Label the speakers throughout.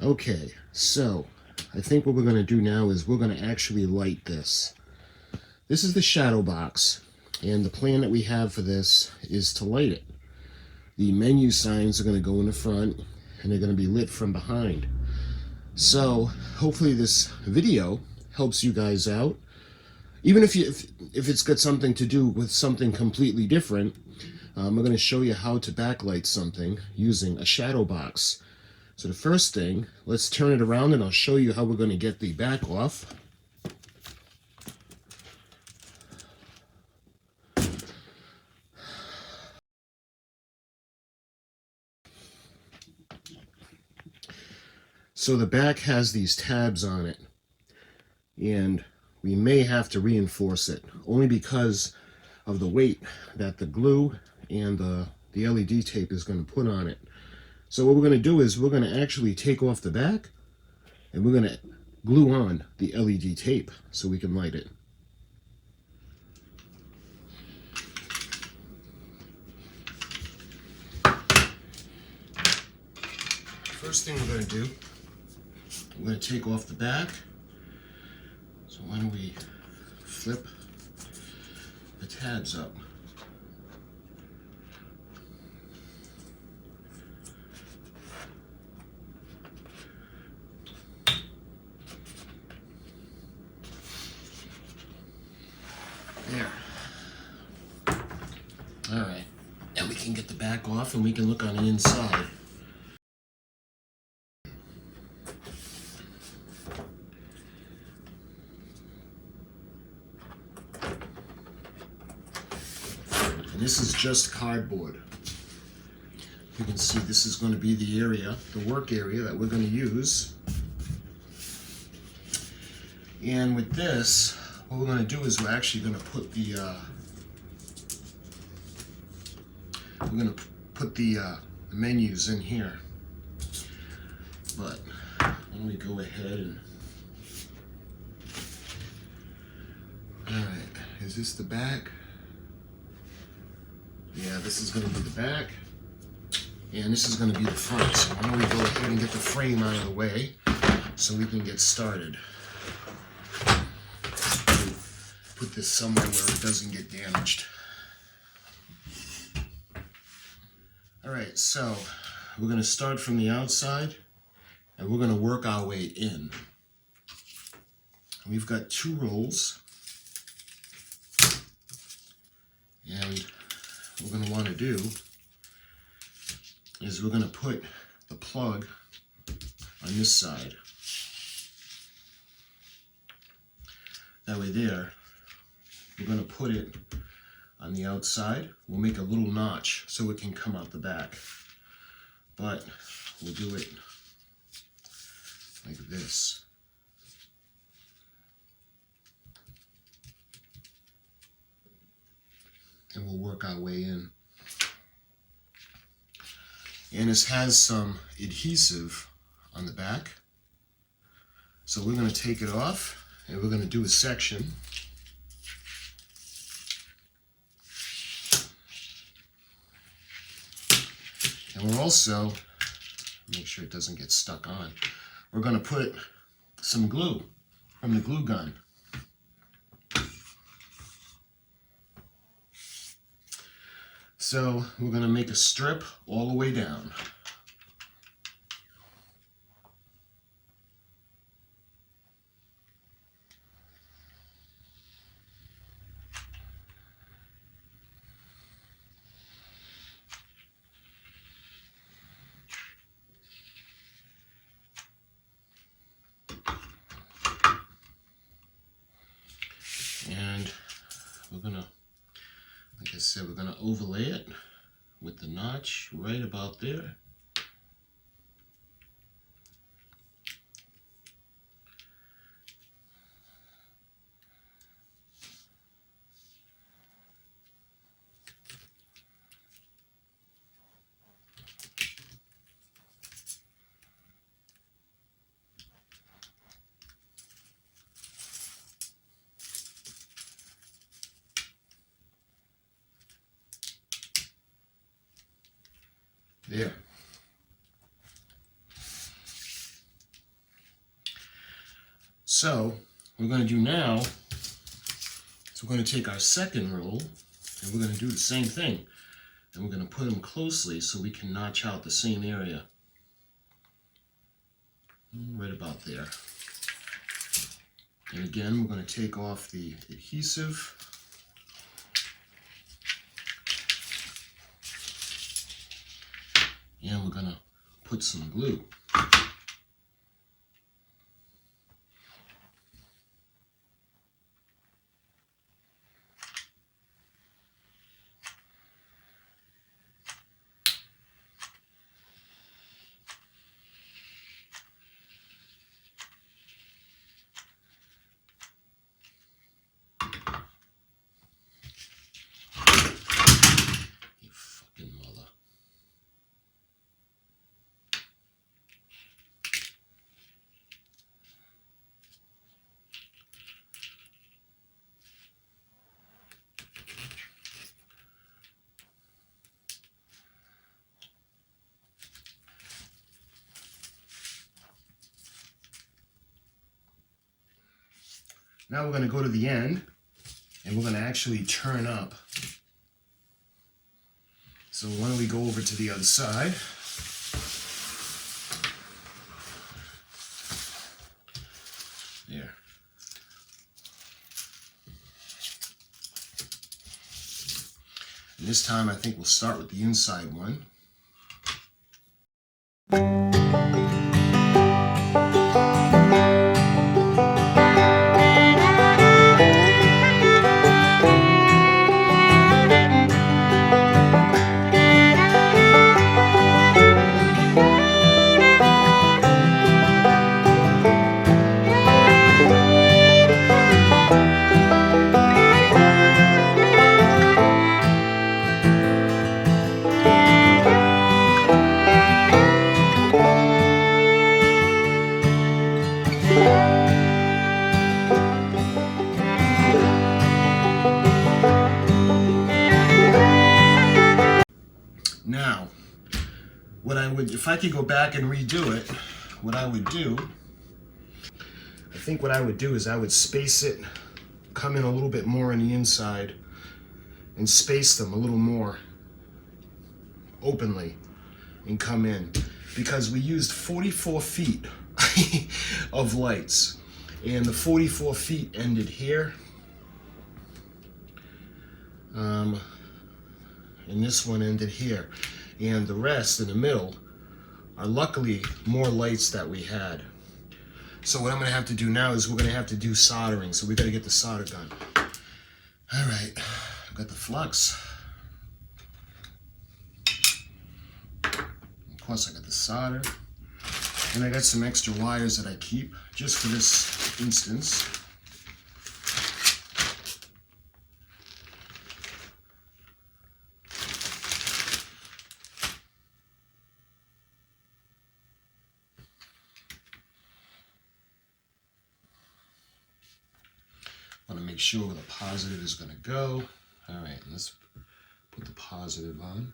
Speaker 1: Okay, so I think what we're going to do now is we're going to actually light this. This is the shadow box, and the plan that we have for this is to light it. The menu signs are going to go in the front, and they're going to be lit from behind. So hopefully this video helps you guys out. Even if it's got something to do with something completely different, we're going to show you how to backlight something using a shadow box. So the first thing, let's turn it around and I'll show you how we're going to get the back off. So the back has these tabs on it, and we may have to reinforce it, only because of the weight that the glue and the LED tape is going to put on it. So what we're going to do is we're going to actually take off the back, and we're going to glue on the LED tape so we can light it. First thing we're going to do, we're going to take off the back. So why don't we flip the tabs up. There. All right. Now we can get the back off and we can look on the inside. And this is just cardboard. You can see this is going to be the area, the work area that we're going to use. And with this, what we're going to do is we're actually going to put the menus in here. But let me go ahead and, all right, is this the back? Yeah, this is going to be the back, and this is going to be the front. So why don't we go ahead and get the frame out of the way so we can get started. Put this somewhere where it doesn't get damaged. All right, so we're going to start from the outside, and we're going to work our way in. We've got 2 rolls, and what we're going to want to do is we're going to put the plug on this side. That way there, we're going to put it on the outside. We'll make a little notch so it can come out the back. But we'll do it like this. And we'll work our way in. And this has some adhesive on the back. So we're going to take it off and we're going to do a section. And we're also, make sure it doesn't get stuck on, we're going to put some glue from the glue gun. So we're going to make a strip all the way down. And we're going to, like I said, we're going to overlay it with the notch right about there. There. So what we're going to do now is we're going to take our second roll and we're going to do the same thing. And we're going to put them closely so we can notch out the same area. Right about there. And again, we're going to take off the adhesive. And we're going to put some glue. You fucking mother. Now we're going to go to the end and we're going to actually turn up. So why don't we go over to the other side. There. And this time I think we'll start with the inside one. Now, what I would, if I could go back and redo it, what I would do, I think what I would do is I would space it, come in a little bit more on the inside, and space them a little more openly, and come in. Because we used 44 feet of lights, and the 44 feet ended here. And this one ended here. And the rest in the middle are luckily more lights that we had. So what I'm gonna have to do now is we're gonna have to do soldering. So we gotta get the solder gun. All right, I've got the flux. Of course I got the solder. And I got some extra wires that I keep just for this instance. I want to make sure where the positive is going to go. All right, let's put the positive on.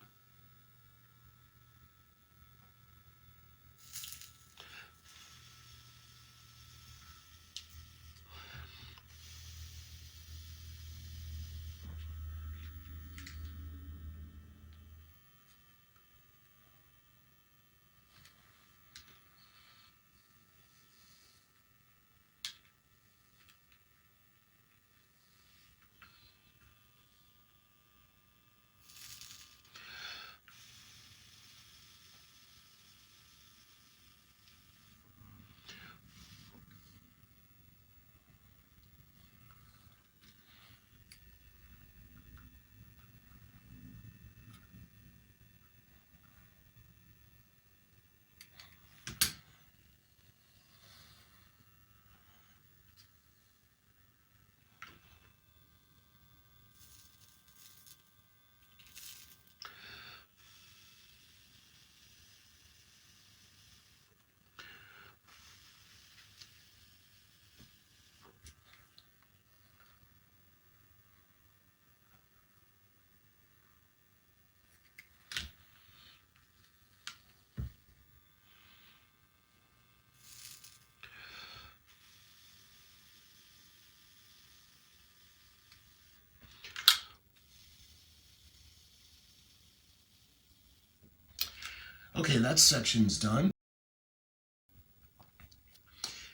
Speaker 1: Okay, that section's done.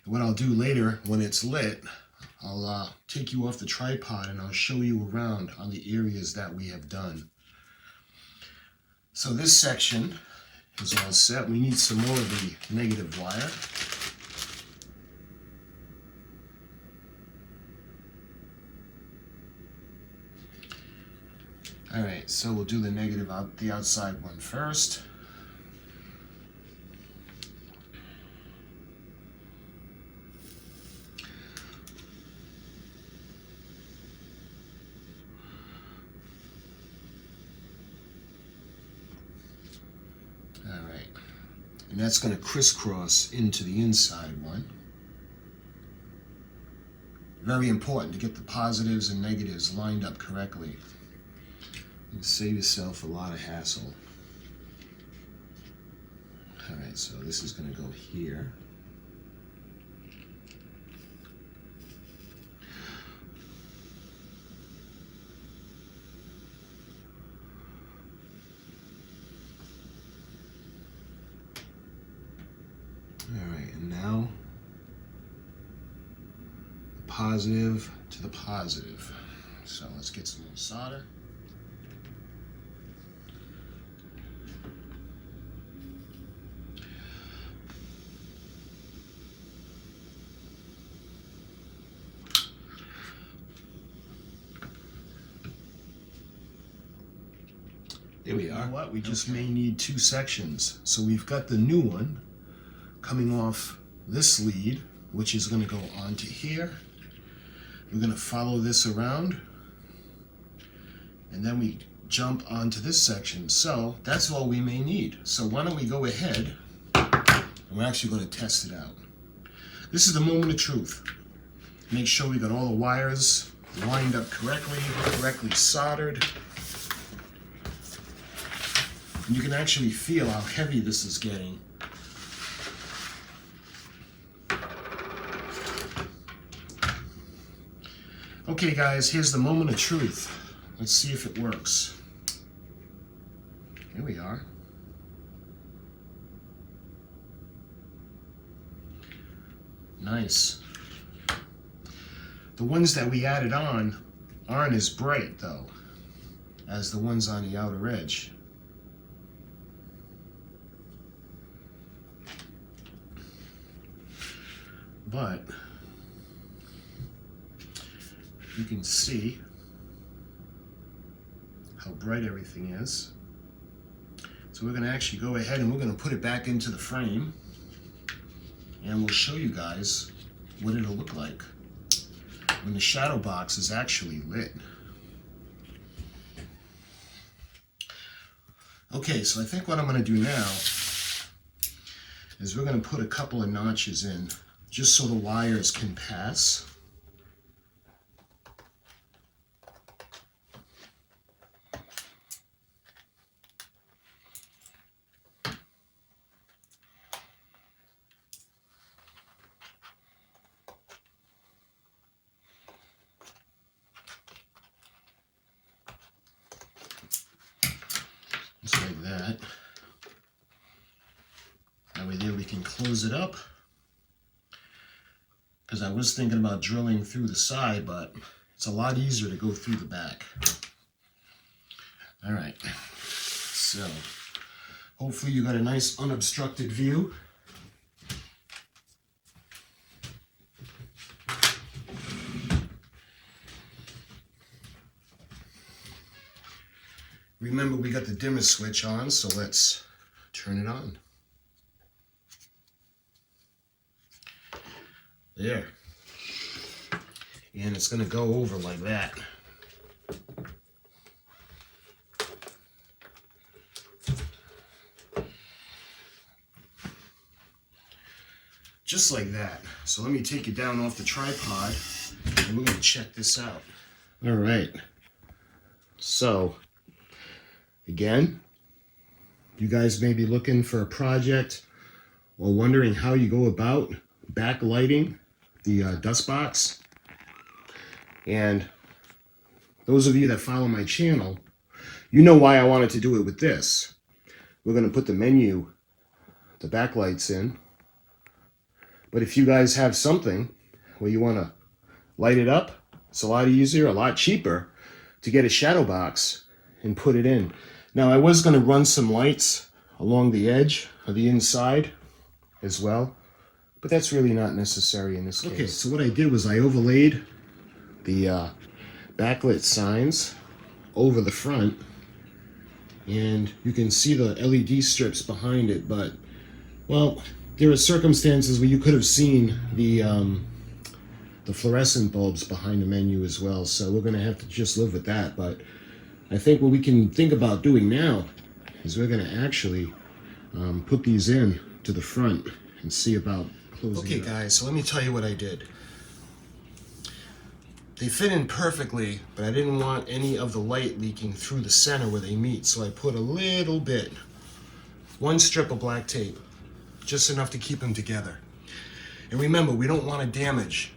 Speaker 1: And what I'll do later when it's lit, I'll take you off the tripod and I'll show you around on the areas that we have done. So this section is all set. We need some more of the negative wire. All right, so we'll do the negative out the outside one first. All right, and that's going to crisscross into the inside one. Very important to get the positives and negatives lined up correctly. You save yourself a lot of hassle. All right, so this is going to go here. All right, and now the positive to the positive. So let's get some more solder. There we are. You know what? We just may need two sections. So we've got the new one coming off this lead, which is going to go onto here. We're going to follow this around, and then we jump onto this section. So that's all we may need. So why don't we go ahead, and we're actually going to test it out. This is the moment of truth. Make sure we got all the wires lined up correctly soldered. And you can actually feel how heavy this is getting. Okay guys, here's the moment of truth. Let's see if it works. Here we are. Nice. The ones that we added on aren't as bright though as the ones on the outer edge. But you can see how bright everything is. So we're going to actually go ahead and we're going to put it back into the frame, and we'll show you guys what it'll look like when the shadow box is actually lit. Okay, so I think what I'm going to do now is we're going to put a couple of notches in just so the wires can pass. Just like that. That way there we can close it up. Because I was thinking about drilling through the side, but it's a lot easier to go through the back. All right, so hopefully you got a nice unobstructed view. Remember, we got the dimmer switch on, so let's turn it on. There. And it's going to go over like that. Just like that. So let me take it down off the tripod and we're going to check this out. All right. So, again, you guys may be looking for a project or wondering how you go about backlighting the dust box. And those of you that follow my channel, you know why I wanted to do it with this. we're going to put the menu, the backlights in. But if you guys have something where you want to light it up, it's a lot easier, a lot cheaper to get a shadow box and put it in. Now I was going to run some lights along the edge of the inside as well, but that's really not necessary in this case. Okay, so what I did was I overlaid the backlit signs over the front, and you can see the LED strips behind it, but, well, there are circumstances where you could have seen the fluorescent bulbs behind the menu as well, so we're going to have to just live with that. But I think what we can think about doing now is we're going to actually put these in to the front and see about closing it up. Okay guys, so let me tell you what I did. They fit in perfectly, but I didn't want any of the light leaking through the center where they meet, so I put a little bit, one strip of black tape, just enough to keep them together. And remember, we don't want to damage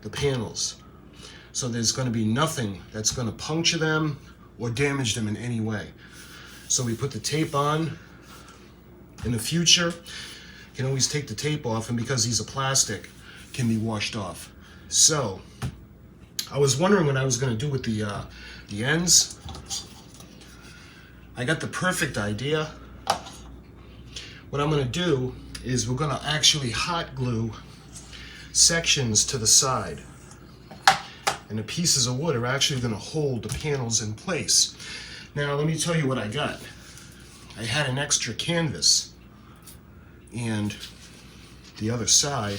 Speaker 1: the panels, so there's going to be nothing that's going to puncture them or damage them in any way. So we put the tape on. In the future, you can always take the tape off, and because these are plastic, can be washed off. So I was wondering what I was going to do with the ends. I got the perfect idea. What I'm going to do is we're going to actually hot glue sections to the side, and the pieces of wood are actually going to hold the panels in place. Now let me tell you what I got. I had an extra canvas, and the other side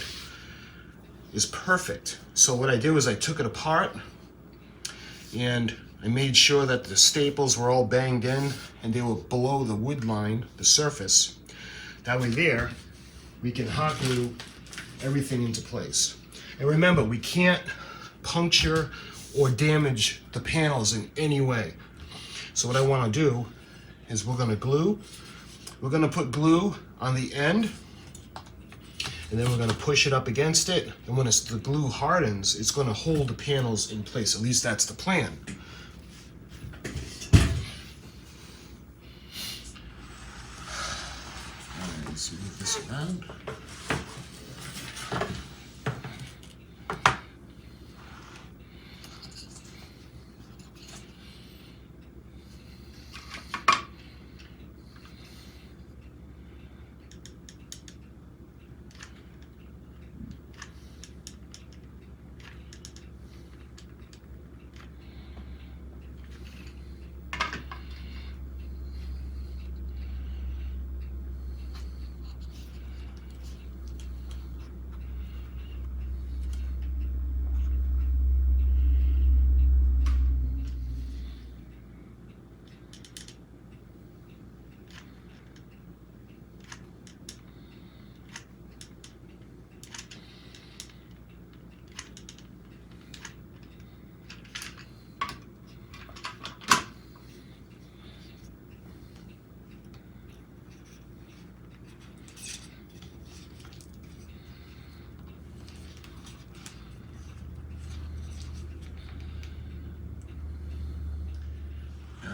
Speaker 1: is perfect. So what I did was I took it apart and I made sure that the staples were all banged in and they were below the wood line, the surface. That way there, we can hot glue everything into place. And remember, we can't puncture or damage the panels in any way. So what I want to do is we're going to put glue on the end, and then we're going to push it up against it, and when the glue hardens, it's going to hold the panels in place. At least that's the plan. All right, let's move this around.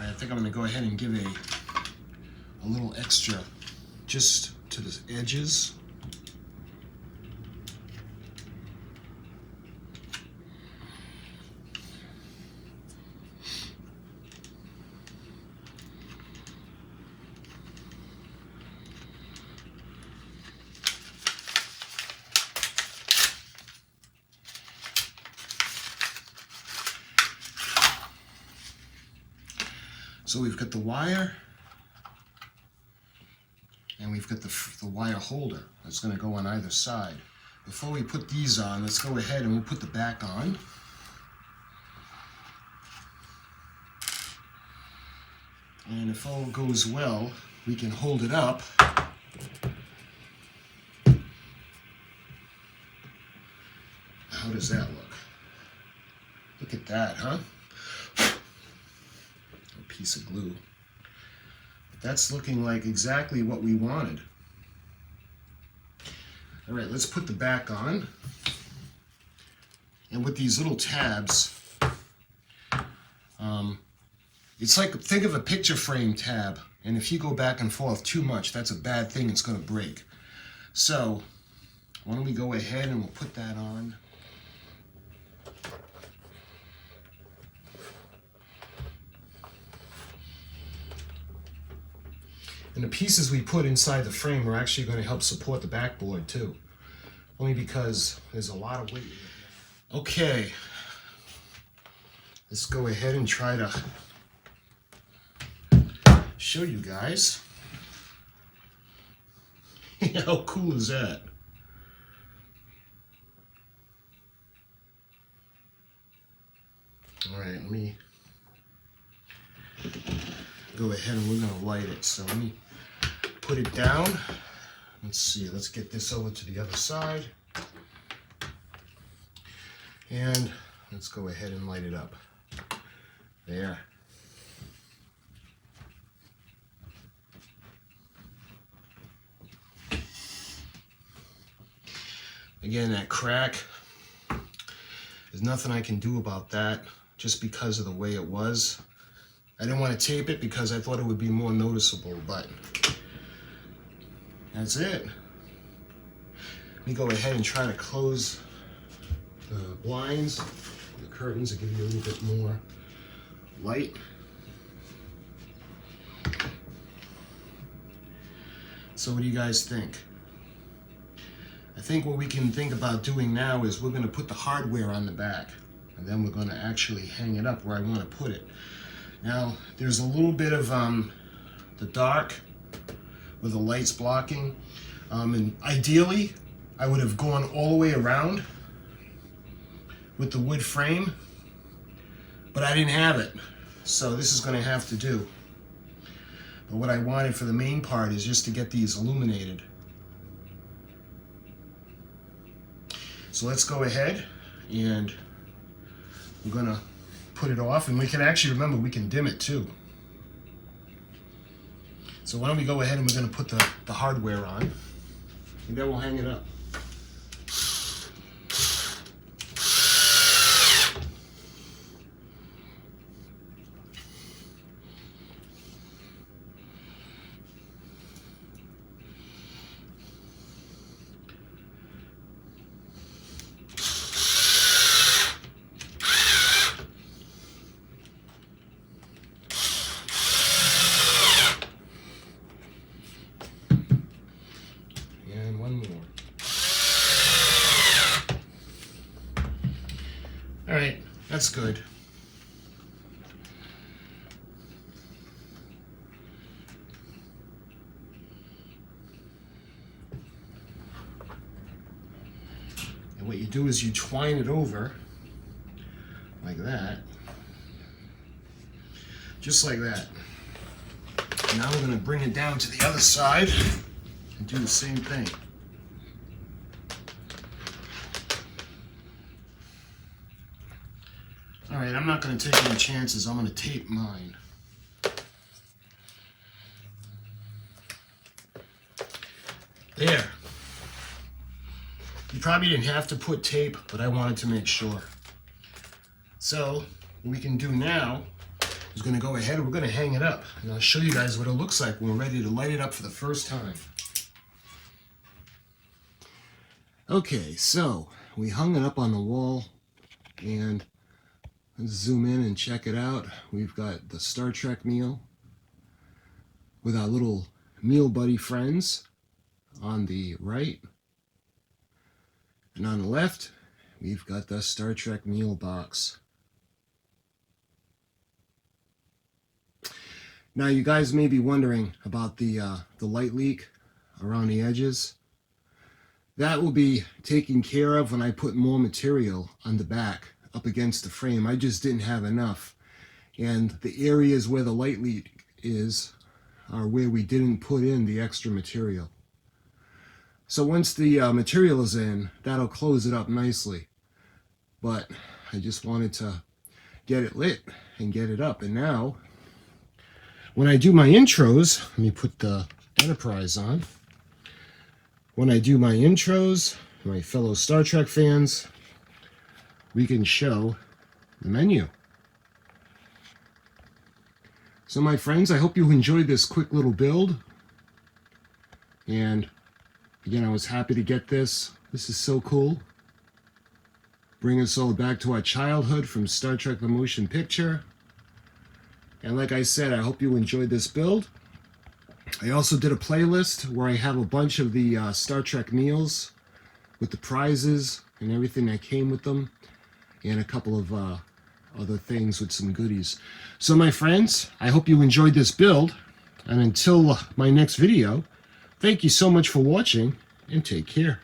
Speaker 1: I think I'm going to go ahead and give a little extra just to the edges. So we've got the wire, and we've got the wire holder that's going to go on either side. Before we put these on, let's go ahead and we'll put the back on. And if all goes well, we can hold it up. How does that look? Look at that, huh? Piece of glue. But that's looking like exactly what we wanted. All right, let's put the back on. And with these little tabs, it's like, think of a picture frame tab And if you go back and forth too much, that's a bad thing. It's going to break. So why don't we go ahead and we'll put that on. And the pieces we put inside the frame are actually going to help support the backboard too. Only because there's a lot of weight in it. Okay. Let's go ahead and try to show you guys. How cool is that? All right, let me go ahead and we're going to light it. So let me put it down. Let's see, let's get this over to the other side. And let's go ahead and light it up. There. Again, that crack, there's nothing I can do about that just because of the way it was. I didn't want to tape it because I thought it would be more noticeable, but that's it. Let me go ahead and try to close the blinds, the curtains to give you a little bit more light. So what do you guys think? I think what we can think about doing now is we're going to put the hardware on the back, and then we're going to actually hang it up where I want to put it. Now, there's a little bit of the dark where the light's blocking, and ideally I would have gone all the way around with the wood frame, but I didn't have it, so this is going to have to do. But what I wanted for the main part is just to get these illuminated. So let's go ahead and we're going to put it off, and we can actually, remember, we can dim it too. So why don't we go ahead and we're going to put the hardware on, and then we'll hang it up. All right, that's good. And what you do is you twine it over like that, just like that. And now we're going to bring it down to the other side and do the same thing. All right, I'm not going to take any chances. I'm going to tape mine. There. You probably didn't have to put tape, but I wanted to make sure. So what we can do now is going to go ahead and we're going to hang it up. And I'll show you guys what it looks like when we're ready to light it up for the first time. Okay, so we hung it up on the wall, and let's zoom in and check it out. We've got the Star Trek meal with our little meal buddy friends on the right. And on the left, we've got the Star Trek meal box. Now you guys may be wondering about the light leak around the edges. That will be taken care of when I put more material on the back up against the frame. I just didn't have enough. And the areas where the light leak is are where we didn't put in the extra material. So once the material is in, that'll close it up nicely. But I just wanted to get it lit and get it up. And now, when I do my intros, let me put the Enterprise on. When I do my intros, my fellow Star Trek fans, we can show the menu. So So my friends, I hope you enjoyed this quick little build. And again, I was happy to get this. This is so cool. Bring us all back to our childhood from Star Trek the Motion Picture. And like I said, I hope you enjoyed this build. I also did a playlist where I have a bunch of the Star Trek meals with the prizes and everything that came with them, and a couple of other things with some goodies. So my friends, I hope you enjoyed this build, and until my next video, thank you so much for watching, and take care.